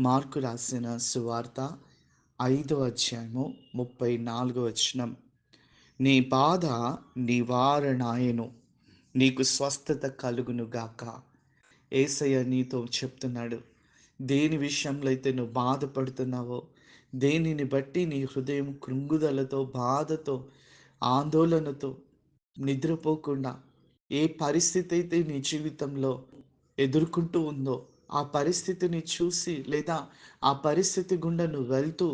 Mark రాసిన సువార్త 5వ అధ్యాయము 34వ వచనం. నీ బాధ నివారణాయను, నీకు స్వస్థత కలుగును గాక. యేసయ్య నీతో చెప్తున్నాడు. దేని విషయంలో అయితే నువ్వు బాధపడుతున్నావో, దేనిని బట్టి నీ హృదయం కృంగుదలతో, బాధతో, ఆందోళనతో నిద్రపోకుండా, ఏ పరిస్థితి అయితే నీ జీవితంలో ఎదుర్కొంటూ ఉందో, ఆ పరిస్థితిని చూసి లేదా ఆ పరిస్థితి గుండా నువ్వు వెళ్తూ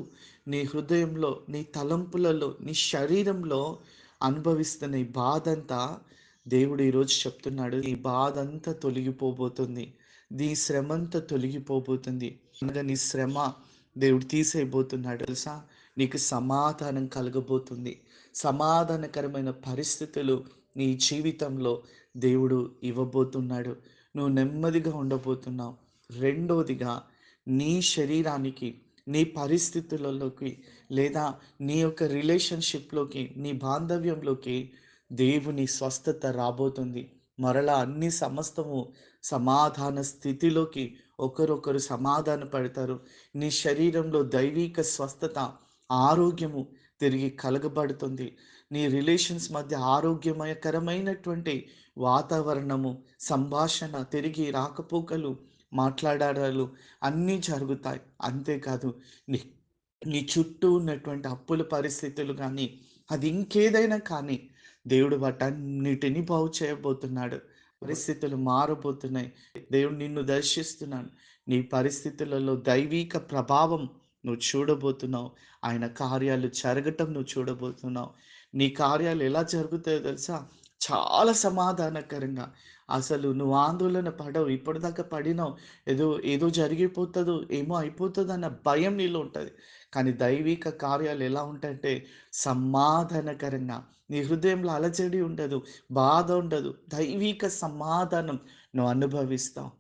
నీ హృదయంలో, నీ తలంపులలో, నీ శరీరంలో అనుభవిస్తున్న ఈ బాధంతా దేవుడు ఈరోజు చెప్తున్నాడు. ఈ బాధంతా తొలగిపోబోతుంది. నీ శ్రమంతా తొలగిపోబోతుంది. అనగా నీ శ్రమ దేవుడు తీసేయబోతున్నాడు తెలుసా? నీకు సమాధానం కలగబోతుంది. సమాధానకరమైన పరిస్థితులు నీ జీవితంలో దేవుడు ఇవ్వబోతున్నాడు. నువ్వు నెమ్మదిగా ఉండబోతున్నావు. రెండోదిగా, నీ శరీరానికి, నీ పరిస్థితులలోకి లేదా నీ యొక్క రిలేషన్‌షిప్‌లోకి, నీ బాంధవ్యంలోకి దేవుని స్వస్థత రాబోతుంది. మరలా అన్ని సమస్తము సమాధాన స్థితిలోకి ఒకరొకరు సమాధాన పడతారు. నీ శరీరంలో దైవిక స్వస్థత, ఆరోగ్యము తిరిగి కలగబడుతుంది. నీ రిలేషన్స్ మధ్య ఆరోగ్యమయకరమైనటువంటి వాతావరణము, సంభాషణ, తిరిగి రాకపోకలు, మాట్లాడడాలు అన్నీ జరుగుతాయి. అంతేకాదు నీ నీ చుట్టూ ఉన్నటువంటి అప్పుల పరిస్థితులు కానీ, అది ఇంకేదైనా కానీ దేవుడు వాటన్నిటిని బాగు చేయబోతున్నాడు. పరిస్థితులు మారబోతున్నాయి. దేవుడు నిన్ను దర్శిస్తున్నాడు. నీ పరిస్థితులలో దైవిక ప్రభావం నువ్వు చూడబోతున్నావు. ఆయన కార్యాలు జరగటం నువ్వు చూడబోతున్నావు. నీ కార్యాలు ఎలా జరుగుతాయో తెలుసా? చాలా సమాధానకరంగా. అసలు నువ్వు ఆందోళన పడవు. ఇప్పటిదాకా పడినావు. ఏదో ఏదో జరిగిపోతదో, ఏమో అయిపోతదన్న భయం నీలో ఉంటది. కానీ దైవిక కార్యాలు ఎలా ఉంటాయంటే సమాధానకరంగా, నీ హృదయంలో అలజడి ఉండదు, బాధ ఉండదు. దైవిక సమాధానం నువ్వు అనుభవిస్తావు.